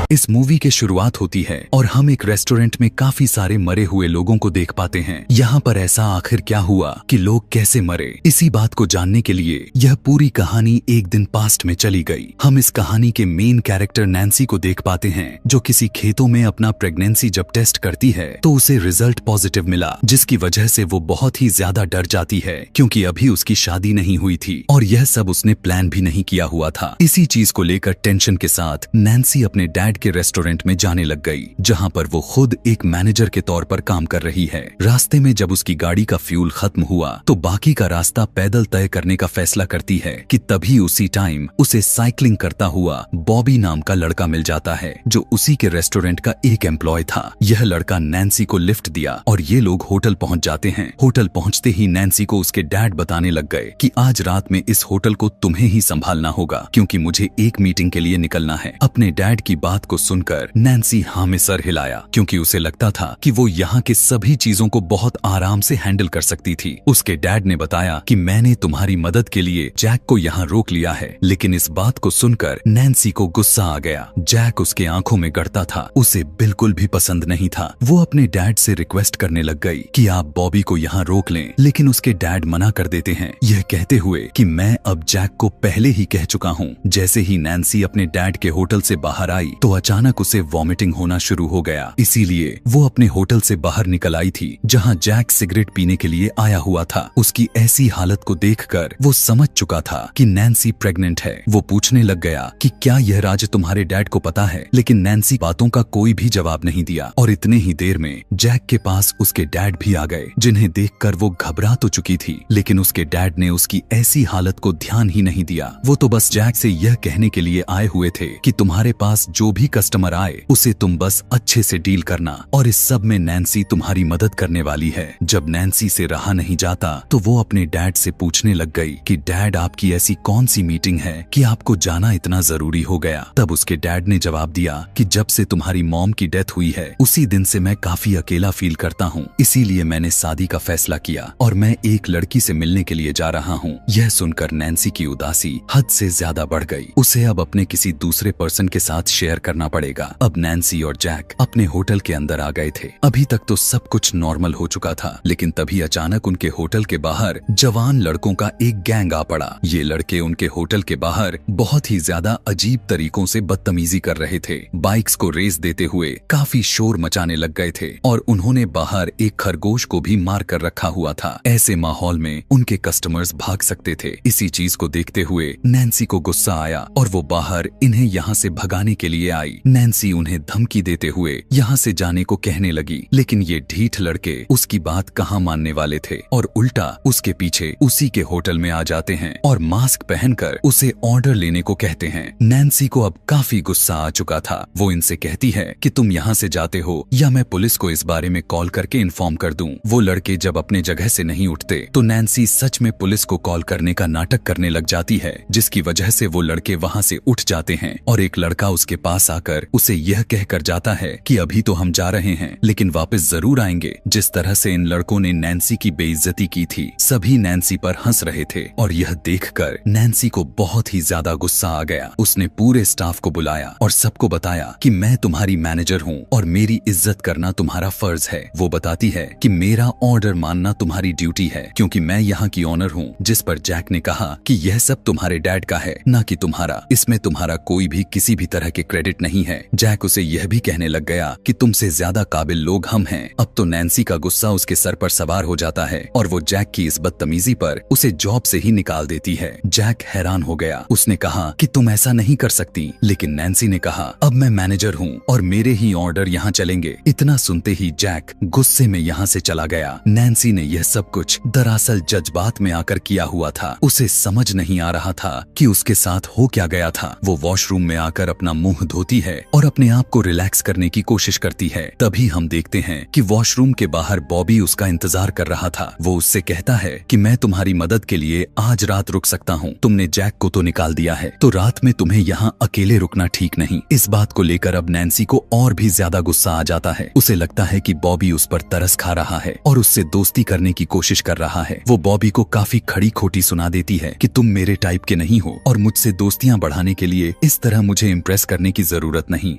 इस मूवी की शुरुआत होती है और हम एक रेस्टोरेंट में काफी सारे मरे हुए लोगों को देख पाते हैं। यहाँ पर ऐसा आखिर क्या हुआ कि लोग कैसे मरे, इसी बात को जानने के लिए यह पूरी कहानी एक दिन पास्ट में चली गई। हम इस कहानी के मेन कैरेक्टर नैन्सी को देख पाते हैं, जो किसी खेतों में अपना प्रेगनेंसी जब टेस्ट करती है तो उसे रिजल्ट पॉजिटिव मिला, जिसकी वजह से वो बहुत ही ज्यादा डर जाती है, क्योंकि अभी उसकी शादी नहीं हुई थी और यह सब उसने प्लान भी नहीं किया हुआ था। इसी चीज को लेकर टेंशन के साथ नैन्सी अपने डैड के रेस्टोरेंट में जाने लग गई, जहां पर वो खुद एक मैनेजर के तौर पर काम कर रही है। रास्ते में जब उसकी गाड़ी का फ्यूल खत्म हुआ तो बाकी का रास्ता पैदल तय करने का फैसला करती है कि तभी उसी टाइम उसे साइकिलिंग करता हुआ बॉबी नाम का लड़का मिल जाता है, जो उसी के रेस्टोरेंट का एक एम्प्लॉय था। यह लड़का नैन्सी को लिफ्ट दिया और ये लोग होटल पहुंच जाते हैं। होटल पहुंचते ही नैन्सी को उसके डैड बताने लग गए कि आज रात में इस होटल को तुम्हें ही संभालना होगा, क्योंकि मुझे एक मीटिंग के लिए निकलना है। अपने डैड की बात को सुनकर नैन्सी हाँ में सर हिलाया, क्योंकि उसे लगता था कि वो यहाँ के सभी चीजों को बहुत आराम से हैंडल कर सकती थी। उसके डैड ने बताया कि मैंने तुम्हारी मदद के लिए जैक को यहाँ रोक लिया है, लेकिन इस बात को सुनकर नैन्सी को गुस्सा आ गया। जैक उसके आंखों में गड़ता था, उसे बिल्कुल भी पसंद नहीं था। वो अपने डैड से रिक्वेस्ट करने लग गई कि आप बॉबी को यहाँ रोक लें, लेकिन उसके डैड मना कर देते हैं, यह कहते हुए कि मैं अब जैक को पहले ही कह चुका हूँ। जैसे ही नैन्सी अपने डैड के होटल से बाहर आई तो अचानक उसे वॉमिटिंग होना शुरू हो गया। इसीलिए वो अपने होटल से बाहर निकल आई थी, जहाँ जैक सिगरेट पीने के लिए आया हुआ था। उसकी ऐसी हालत को देखकर वो समझ चुका था कि नैन्सी प्रेग्नेंट है। वो पूछने लग गया कि क्या यह राज तुम्हारे डैड को पता है, लेकिन नैन्सी बातों का कोई भी जवाब नहीं दिया। और इतने ही देर में जैक के पास उसके डैड भी आ गए, जिन्हें देखकर वो घबरा तो चुकी थी, लेकिन उसके डैड ने उसकी ऐसी हालत को ध्यान ही नहीं दिया। वो तो बस जैक से यह कहने के लिए आए हुए थे कि तुम्हारे पास जो भी कस्टमर आए उसे तुम बस अच्छे से डील करना, और इस सब में नैन्सी तुम्हारी मदद करने वाली है। जब नैन्सी से रहा नहीं जाता तो वो अपने डैड से पूछने लग गई कि डैड आपकी ऐसी कौन सी मीटिंग है कि आपको जाना इतना जरूरी हो गया। तब उसके डैड ने जवाब दिया कि जब से तुम्हारी मॉम की डेथ हुई है उसी दिन से मैं काफी अकेला फील करता हूँ, इसीलिए मैंने शादी का फैसला किया और मैं एक लड़की से मिलने के लिए जा रहा हूँ। यह सुनकर नैन्सी की उदासी हद से ज्यादा बढ़ गई। उसे अब अपने किसी दूसरे पर्सन के साथ शेयर करना पड़ेगा। अब नैन्सी और जैक अपने होटल के अंदर आ गए थे। अभी तक तो सब कुछ नॉर्मल हो चुका था, लेकिन तभी अचानक उनके होटल के बाहर जवान लड़कों का एक गैंग आ पड़ा। ये लड़के उनके होटल के बाहर बहुत ही ज्यादा अजीब तरीकों से बदतमीजी कर रहे थे। बाइक्स को रेस देते हुए काफी शोर मचाने लग गए थे और उन्होंने बाहर एक खरगोश को भी मार कर रखा हुआ था। ऐसे माहौल में उनके कस्टमर्स भाग सकते थे। इसी चीज को देखते हुए नैन्सी को गुस्सा आया और वो बाहर इन्हें यहाँ से भगाने के लिए आई। नैन्सी उन्हें धमकी देते हुए यहाँ से जाने को कहने लगी, लेकिन ये ढीठ लड़के उसकी बात कहाँ मानने वाले थे और उल्टा उसके पीछे उसी के होटल में आ जाते हैं और मास्क पहनकर उसे ऑर्डर लेने को कहते हैं। नैन्सी को अब काफी गुस्सा आ चुका था। वो इनसे कहती है कि तुम यहाँ से जाते हो या मैं पुलिस को इस बारे में कॉल करके इन्फॉर्म कर दूं। वो लड़के जब अपने जगह से नहीं उठते तो नैन्सी सच में पुलिस को कॉल करने का नाटक करने लग जाती है, जिसकी वजह से वो लड़के वहाँ से उठ जाते हैं और एक लड़का उसके पास आकर उसे यह कहकर जाता है कि अभी तो हम जा रहे हैं, लेकिन वापस जरूर आएंगे। जिस तरह से इन लड़कों ने नैन्सी की बेइज्जती की थी, सभी नैन्सी पर हंस रहे थे और यह देखकर नैन्सी को बहुत ही ज्यादा गुस्सा आ गया। उसने पूरे स्टाफ को बुलाया और सबको बताया कि मैं तुम्हारी मैनेजर हूँ और मेरी इज्जत करना तुम्हारा फर्ज है। वो बताती है कि मेरा ऑर्डर मानना तुम्हारी ड्यूटी है, क्योंकि मैं यहाँ की ऑनर हूँ। जिस पर जैक ने कहा कि यह सब तुम्हारे डैड का है, ना कि तुम्हारा। इसमें तुम्हारा कोई भी किसी भी तरह के क्रेडिट नहीं है। जैक उसे यह भी कहने लग गया कि तुमसे ज्यादा काबिल लोग हम हैं। अब तो नैन्सी का गुस्सा उसके सर पर सवार हो जाता है और वो जैक की इस बदतमीजी पर उसे जॉब से ही निकाल देती है। जैक हैरान हो गया। उसने कहा कि तुम ऐसा नहीं कर सकती, लेकिन नैन्सी ने कहा अब मैं मैनेजर हूँ और मेरे ही ऑर्डर यहाँ चलेंगे। इतना सुनते ही जैक गुस्से में यहाँ से चला गया। नैन्सी ने यह सब कुछ दरअसल जज्बात में आकर किया हुआ था। उसे समझ नहीं आ रहा था कि उसके साथ हो क्या गया था। वो वॉशरूम में आकर अपना मुंह धोती है और अपने आप को रिलैक्स करने की कोशिश करती है। तभी हम देखते हैं कि वॉशरूम के बाहर बॉबी उसका इंतजार कर रहा था। वो उससे कहता है कि मैं तुम्हारी मदद के लिए आज रात रुक सकता हूँ। तुमने जैक को तो निकाल दिया है, तो रात में तुम्हें यहाँ अकेले रुकना ठीक नहीं। इस बात को लेकर अब नैन्सी को और भी ज्यादा गुस्सा आ जाता है। उसे लगता है कि बॉबी उस पर तरस खा रहा है और उससे दोस्ती करने की कोशिश कर रहा है। वो बॉबी को काफी खड़ी खोटी सुना देती है कि तुम मेरे टाइप के नहीं हो और मुझसे दोस्तियां बढ़ाने के लिए इस तरह मुझे इम्प्रेस करने की जरूरत नहीं।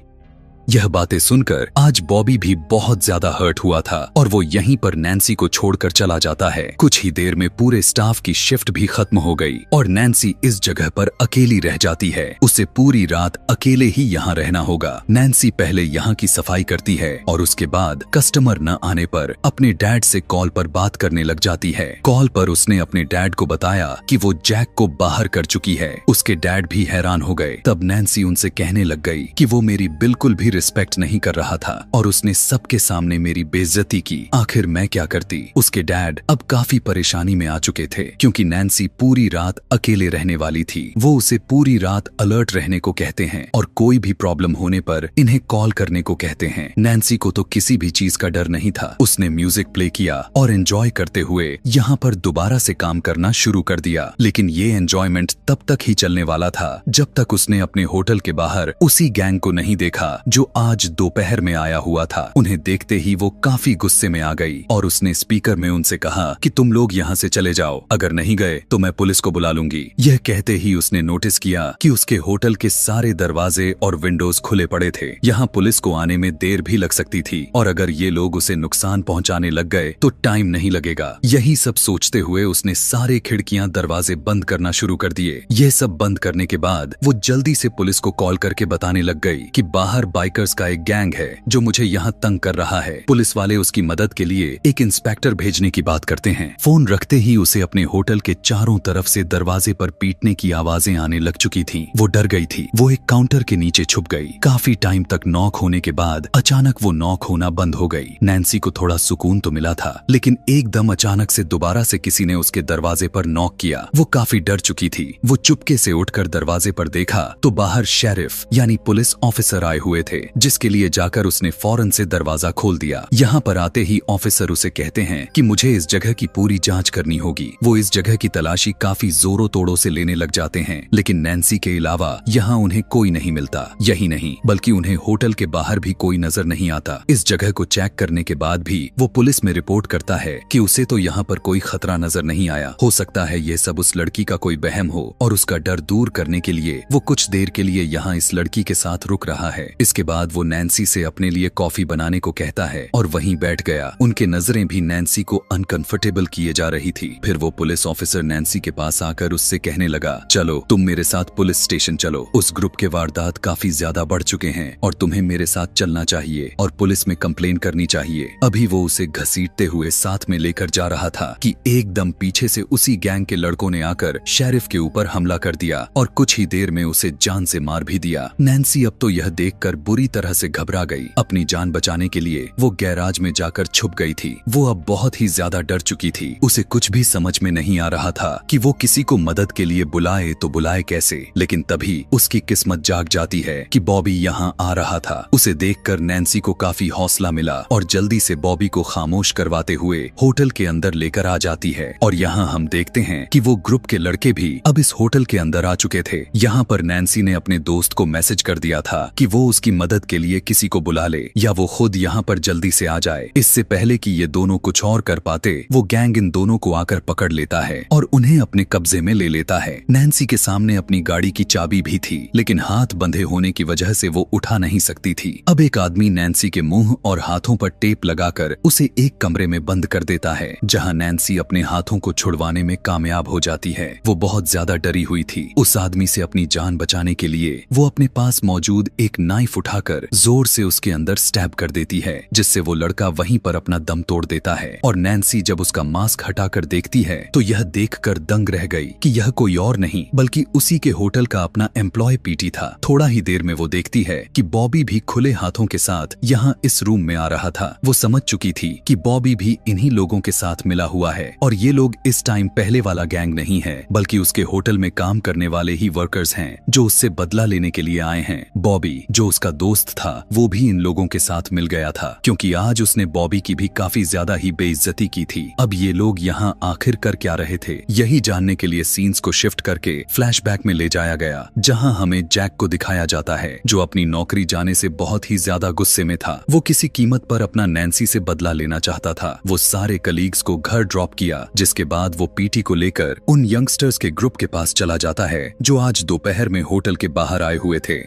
यह बातें सुनकर आज बॉबी भी बहुत ज्यादा हर्ट हुआ था और वो यहीं पर नैन्सी को छोड़कर चला जाता है। कुछ ही देर में पूरे स्टाफ की शिफ्ट भी खत्म हो गई और नैन्सी इस जगह पर अकेली रह जाती है। उसे पूरी रात अकेले ही यहाँ रहना होगा। नैन्सी पहले यहाँ की सफाई करती है और उसके बाद कस्टमर न आने पर अपने डैड से कॉल पर बात करने लग जाती है। कॉल पर उसने अपने डैड को बताया कि वो जैक को बाहर कर चुकी है। उसके डैड भी हैरान हो गए। तब नैन्सी उनसे कहने लग गई कि वो मेरी बिल्कुल भी रिस्पेक्ट नहीं कर रहा था और उसने सबके सामने मेरी बेइज्जती की। आखिर मैं क्या करती। उसके डैड अब काफी परेशानी में आ चुके थे क्योंकि नैन्सी पूरी रात अकेले रहने वाली थी। वो उसे पूरी रात अलर्ट रहने को कहते हैं और कोई भी प्रॉब्लम होने पर इन्हें कॉल करने को कहते हैं। नैन्सी को तो किसी भी चीज का डर नहीं था। उसने म्यूजिक प्ले किया और एंजॉय करते हुए यहाँ पर दोबारा से काम करना शुरू कर दिया। लेकिन ये एंजॉयमेंट तब तक ही चलने वाला था जब तक उसने अपने होटल के बाहर उसी गैंग को नहीं देखा जो आज दोपहर में आया हुआ था। उन्हें देखते ही वो काफी गुस्से में आ गई और उसने स्पीकर में उनसे कहा कि तुम लोग यहाँ से चले जाओ, अगर नहीं गए तो मैं पुलिस को बुला लूंगी। यह कहते ही उसने नोटिस किया कि उसके होटल के सारे दरवाजे और विंडोज खुले पड़े थे। यहाँ पुलिस को आने में देर भी लग सकती थी और अगर ये लोग उसे नुकसान पहुँचाने लग गए तो टाइम नहीं लगेगा। यही सब सोचते हुए उसने सारे खिड़कियां दरवाजे बंद करना शुरू कर दिए। ये सब बंद करने के बाद वो जल्दी से पुलिस को कॉल करके बताने लग गई कि बाहर बाइकर्स का एक गैंग है जो मुझे यहाँ तंग कर रहा है। पुलिस वाले उसकी मदद के लिए एक इंस्पेक्टर भेजने की बात करते हैं। फोन रखते ही उसे अपने होटल के चारों तरफ से दरवाजे पर पीटने की आवाजें आने लग चुकी थी। वो डर गई थी। वो एक काउंटर के नीचे छुप गई। काफी टाइम तक नॉक होने के बाद अचानक वो नॉक होना बंद हो गई। नैन्सी को थोड़ा सुकून तो मिला था लेकिन एकदम अचानक से दोबारा से किसी ने उसके दरवाजे पर नॉक किया। वो काफी डर चुकी थी। वो चुपके से उठकर दरवाजे पर देखा तो बाहर शेरिफ यानी पुलिस ऑफिसर आए हुए थे, जिसके लिए जाकर उसने फौरन से दरवाजा खोल दिया। यहाँ पर आते ही ऑफिसर उसे कहते हैं कि मुझे इस जगह की पूरी जांच करनी होगी। वो इस जगह की तलाशी काफी जोरों तोड़ों से लेने लग जाते हैं लेकिन नैन्सी के अलावा यहाँ उन्हें कोई नहीं मिलता। यही नहीं बल्कि उन्हें होटल के बाहर भी कोई नजर नहीं आता। इस जगह को चेक करने के बाद भी वो पुलिस में रिपोर्ट करता है कि उसे तो यहाँ पर कोई खतरा नजर नहीं आया। हो सकता है ये सब उस लड़की का कोई वहम हो और उसका डर दूर करने के लिए वो कुछ देर के लिए यहाँ इस लड़की के साथ रुक रहा है। इसके बाद वो नैन्सी से अपने लिए कॉफी बनाने को कहता है और वहीं बैठ गया। उनके नजरें भी नैन्सी को अनकंफर्टेबल किए जा रही थी। फिर वो पुलिस ऑफिसर नैन्सी के पास आकर उससे कहने लगा, चलो तुम मेरे साथ पुलिस स्टेशन चलो। उस ग्रुप के वारदात काफी ज्यादा बढ़ चुके हैं और तुम्हें मेरे साथ चलना चाहिए और पुलिस में कंप्लेन करनी चाहिए। अभी वो उसे घसीटते हुए साथ में लेकर जा रहा था कि एकदम पीछे से उसी गैंग के लड़कों ने आकर शेरिफ के ऊपर हमला कर दिया और कुछ ही देर में उसे जान से मार भी दिया। नैन्सी अब तो यह देखकर बुरी तरह से घबरा गई। अपनी जान बचाने के लिए वो गैराज में जाकर छुप गई थी। वो अब बहुत ही ज्यादा डर चुकी थी। उसे कुछ भी समझ में नहीं आ रहा था कि वो किसी को मदद के लिए बुलाए तो बुलाए कैसे। लेकिन तभी उसकी किस्मत जाग जाती है कि बॉबी यहाँ आ रहा था। उसे देखकर नैन्सी को काफी हौसला मिला और जल्दी से बॉबी को खामोश करवाते हुए होटल के अंदर लेकर आ जाती है। और यहाँ हम देखते हैं कि वो ग्रुप के लड़के भी अब इस होटल के अंदर आ चुके थे। यहाँ पर नैन्सी ने अपने दोस्त को मैसेज कर दिया था कि वो उसकी मदद के लिए किसी को बुला ले या वो खुद यहाँ पर जल्दी से आ जाए। इससे पहले कि ये दोनों कुछ और कर पाते वो गैंग इन दोनों को आकर पकड़ लेता है और उन्हें अपने कब्जे में ले लेता है। नैन्सी के सामने अपनी गाड़ी की चाबी भी थी लेकिन हाथ बंधे होने की वजह से वो उठा नहीं सकती थी। अब एक आदमी नैन्सी के मुंह और हाथों पर टेप लगाकर उसे एक कमरे में बंद कर देता है जहाँ नैन्सी अपने हाथों को छुड़वाने में कामयाब हो जाती है। वो बहुत ज्यादा डरी हुई थी। उस आदमी से अपनी जान बचाने के लिए वो अपने पास मौजूद एक नाइफ उठाकर जोर से उसके अंदर स्टैब कर देती है जिससे वो लड़का वहीं पर अपना दम तोड़ देता है। और नैन्सी जब उसका मास्क हटाकर देखती है तो यह देखकर दंग रह गई कि यह कोई और नहीं बल्कि उसी के होटल का अपना एम्प्लॉय पीटी था। थोड़ा ही देर में वो देखती है कि बॉबी भी खुले हाथों के साथ यहाँ इस रूम में आ रहा था। वो समझ चुकी थी कि बॉबी भी इन्हीं लोगों के साथ मिला हुआ है और ये लोग इस टाइम पहले वाला गैंग नहीं है बल्कि उसके होटल में काम करने वाले ही वर्कर्स हैं जो उससे बदला लेने के लिए आए हैं। बॉबी जो उसका दोस्त था वो भी इन लोगों के साथ मिल गया था क्योंकि आज उसने बॉबी की भी काफी ज्यादा ही बेइज्जती की थी। अब ये लोग यहाँ आखिर कर क्या रहे थे यही जानने के लिए सीन्स को शिफ्ट करके फ्लैशबैक में ले जाया गया जहाँ हमें जैक को दिखाया जाता है जो अपनी नौकरी जाने से बहुत ही ज्यादा गुस्से में था। वो किसी कीमत पर अपना नैन्सी से बदला लेना चाहता था। वो सारे कलीग्स को घर ड्रॉप किया जिसके बाद वो पीटी को लेकर उन यंगस्टर्स के ग्रुप के पास चला जाता है जो आज दोपहर में होटल के बाहर आए हुए थे।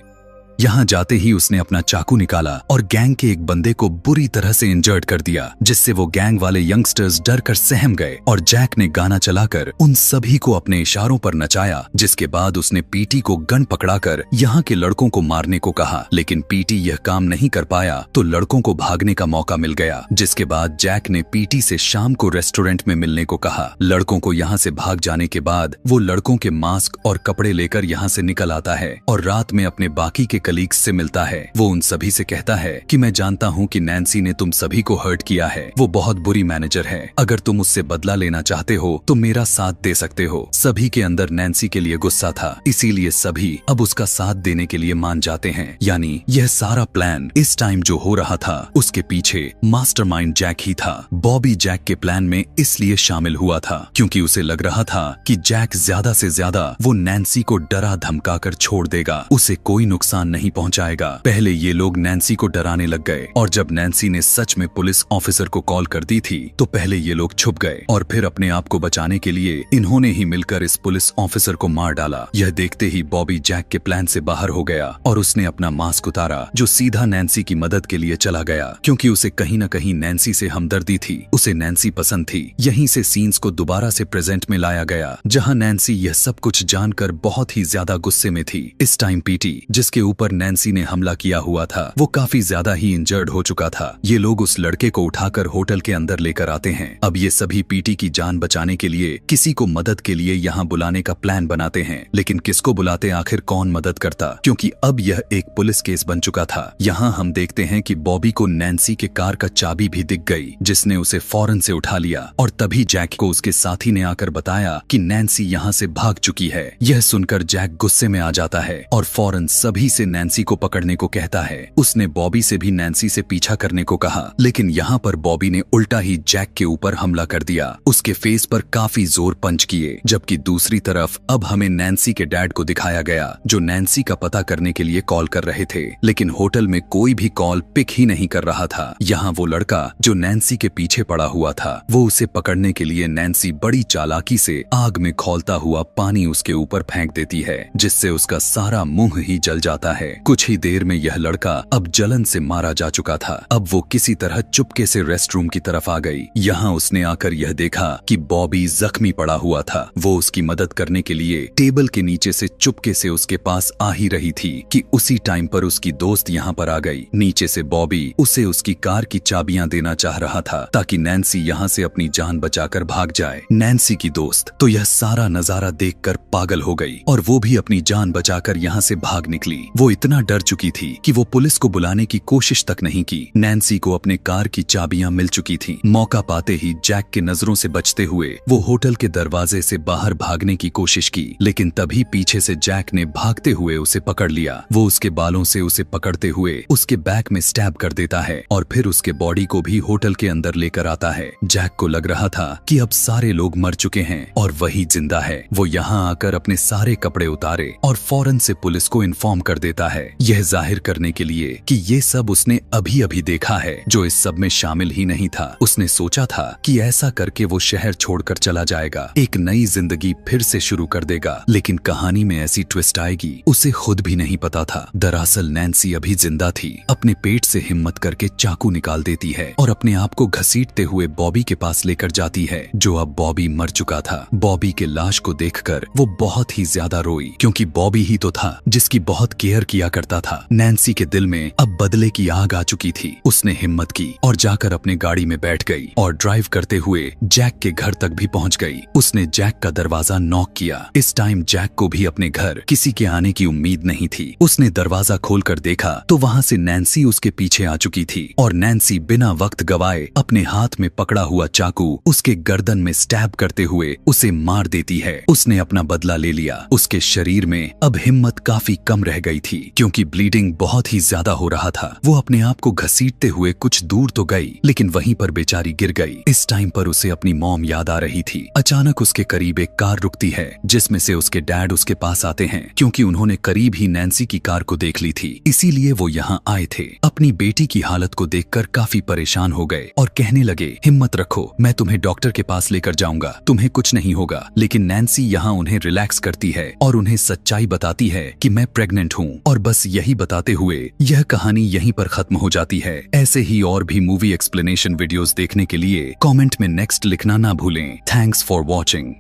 यहाँ जाते ही उसने अपना चाकू निकाला और गैंग के एक बंदे को बुरी तरह से इंजर्ड कर दिया, जिससे वो गैंग वाले यंगस्टर्स डर कर सहम गए और जैक ने गाना चलाकर उन सभी को अपने इशारों पर नचाया। जिसके बाद उसने पीटी को गन पकड़ाकर यहाँ के लड़कों को मारने को कहा, लेकिन पीटी यह काम नहीं कर पाया तो लड़कों को भागने का मौका मिल गया। जिसके बाद जैक ने पीटी से शाम को रेस्टोरेंट में मिलने को कहा। लड़कों को यहाँ से भाग जाने के बाद वो लड़कों के मास्क और कपड़े लेकर यहाँ से निकल आता है और रात में अपने बाकी के कलीग्स से मिलता है। वो उन सभी से कहता है कि मैं जानता हूँ कि नैन्सी ने तुम सभी को हर्ट किया है, वो बहुत बुरी मैनेजर है, अगर तुम उससे बदला लेना चाहते हो तो मेरा साथ दे सकते हो। सभी के अंदर नैन्सी के लिए गुस्सा था, इसीलिए सभी अब उसका साथ देने के लिए मान जाते हैं। यानी यह सारा प्लान इस टाइम जो हो रहा था उसके पीछे मास्टरमाइंड जैक ही था। बॉबी जैक के प्लान में इसलिए शामिल हुआ था क्योंकि उसे लग रहा था कि जैक ज्यादा से ज्यादा वो नैन्सी को डरा धमका कर छोड़ देगा, उसे कोई नुकसान नहीं पहुंचाएगा। पहले ये लोग नैन्सी को डराने लग गए और जब नैन्सी ने सच में पुलिस ऑफिसर को कॉल कर दी थी तो पहले ये लोग छुप गए और फिर अपने आप को बचाने के लिए इन्होंने ही मिलकर इस पुलिस ऑफिसर को मार डाला। यह देखते ही बॉबी जैक के प्लान से बाहर हो गया और उसने अपना मास्क उतारा जो सीधा नैन्सी की मदद के लिए चला गया, क्योंकि उसे कहीं न कहीं नैन्सी से हमदर्दी थी, उसे नैन्सी पसंद थी। यहीं से सीन्स को दोबारा से प्रेजेंट में लाया गया जहां नैन्सी यह सब कुछ जानकर बहुत ही ज्यादा गुस्से में थी। इस टाइम पीटी जिसके ऊपर नैन्सी ने हमला किया हुआ था वो काफी ज्यादा ही इंजर्ड हो चुका था। ये लोग उस लड़के को उठाकर होटल के अंदर लेकर आते हैं। अब ये सभी पीटी की जान बचाने के लिए किसी को मदद के लिए यहाँ बुलाने का प्लान बनाते हैं, लेकिन किसको बुलाते आखिर कौन मदद करता, क्योंकि अब यह एक पुलिस केस बन चुका था। यहाँ हम देखते हैं कि बॉबी को नैन्सी के कार का चाबी भी दिख गई जिसने उसे फौरन से उठा लिया और तभी जैक को उसके साथी ने आकर बताया कि नैन्सी यहाँ से भाग चुकी है। यह सुनकर जैक गुस्से में आ जाता है और फौरन सभी से नैन्सी को पकड़ने को कहता है। उसने बॉबी से भी नैन्सी से पीछा करने को कहा, लेकिन यहाँ पर बॉबी ने उल्टा ही जैक के ऊपर हमला कर दिया, उसके फेस पर काफी जोर पंच किए। जबकि दूसरी तरफ अब हमें नैन्सी के डैड को दिखाया गया जो नैन्सी का पता करने के लिए कॉल कर रहे थे, लेकिन होटल में कोई भी कॉल पिक ही नहीं कर रहा था। यहाँ वो लड़का जो नैन्सी के पीछे पड़ा हुआ था वो उसे पकड़ने के लिए नैन्सी बड़ी चालाकी से आग में खौलता हुआ पानी उसके ऊपर फेंक देती है जिससे उसका सारा मुंह ही जल जाता है। कुछ ही देर में यह लड़का अब जलन से मारा जा चुका था। अब वो किसी तरह चुपके से रेस्टरूम की तरफ आ गई। यहाँ उसने आकर यह देखा कि बॉबी जख्मी पड़ा हुआ था। वो उसकी मदद करने के लिए टेबल के नीचे से चुपके से उसके पास आ ही रही थी कि उसी टाइम पर उसकी दोस्त यहाँ पर आ गई। नीचे से बॉबी उसे उसकी कार की चाबियां देना चाह रहा था ताकि नैन्सी यहाँ से अपनी जान बचाकर भाग जाए। नैन्सी की दोस्त तो यह सारा नजारा देखकर पागल हो गई और वो भी अपनी जान बचाकर यहाँ से भाग निकली। वो इतना डर चुकी थी कि वो पुलिस को बुलाने की कोशिश तक नहीं की। नैन्सी को अपने कार की चाबियां मिल चुकी थी। मौका पाते ही जैक के नजरों से बचते हुए वो होटल के दरवाजे से बाहर भागने की कोशिश की, लेकिन तभी पीछे से जैक ने भागते हुए उसे पकड़ लिया। वो उसके बालों से उसे पकड़ते हुए उसके बैक में स्टैब कर देता है और फिर उसके बॉडी को भी होटल के अंदर लेकर आता है। जैक को लग रहा था कि अब सारे लोग मर चुके हैं और वही जिंदा है। वो यहाँ आकर अपने सारे कपड़े उतारे और फौरन से पुलिस को इन्फॉर्म कर देता है, यह जाहिर करने के लिए कि ये सब उसने अभी अभी देखा है, जो इस सब में शामिल ही नहीं था। उसने सोचा था कि ऐसा करके वो शहर छोड़कर चला जाएगा, एक नई जिंदगी फिर से शुरू कर देगा, लेकिन कहानी में ऐसी ट्विस्ट आएगी उसे खुद भी नहीं पता था। दरअसल नैन्सी अभी जिंदा थी। अपने पेट से हिम्मत करके चाकू निकाल देती है और अपने आप को घसीटते हुए बॉबी के पास लेकर जाती है, जो अब बॉबी मर चुका था। बॉबी के लाश को देखकर वो बहुत ही ज्यादा रोई, क्योंकि बॉबी ही तो था जिसकी बहुत केयर किया करता था। नैन्सी के दिल में अब बदले की आग आ चुकी थी। उसने हिम्मत की और जाकर अपने गाड़ी में बैठ गई और ड्राइव करते हुए जैक के घर तक भी पहुंच गई। उसने जैक का दरवाजा नॉक किया। इस टाइम जैक को भी अपने घर किसी के आने की उम्मीद नहीं थी। उसने दरवाजा खोलकर देखा तो वहां से नैन्सी उसके पीछे आ चुकी थी और नैन्सी बिना वक्त गवाए अपने हाथ में पकड़ा हुआ चाकू उसके गर्दन में स्टैब करते हुए उसे मार देती है। उसने अपना बदला ले लिया। उसके शरीर में अब हिम्मत काफी कम रह गई थी क्योंकि ब्लीडिंग बहुत ही ज्यादा हो रहा था। वो अपने आप को घसीटते हुए कुछ दूर तो गई, लेकिन वहीं पर बेचारी गिर गई। इस टाइम पर उसे अपनी मॉम याद आ रही थी। अचानक उसके करीब एक कार रुकती है जिसमें से उसके डैड उसके पास आते हैं, क्योंकि उन्होंने करीब ही नैन्सी की कार को देख ली थी, इसीलिए वो यहाँ आए थे। अपनी बेटी की हालत को देखकर काफी परेशान हो गए और कहने लगे, हिम्मत रखो, मैं तुम्हें डॉक्टर के पास लेकर जाऊंगा, तुम्हें कुछ नहीं होगा। लेकिन नैन्सी यहाँ उन्हें रिलैक्स करती है और उन्हें सच्चाई बताती है कि मैं प्रेग्नेंट हूँ और बस यही बताते हुए यह कहानी यहीं पर खत्म हो जाती है। ऐसे ही और भी मूवी एक्सप्लेनेशन वीडियोस देखने के लिए कमेंट में नेक्स्ट लिखना ना भूलें। Thanks for watching.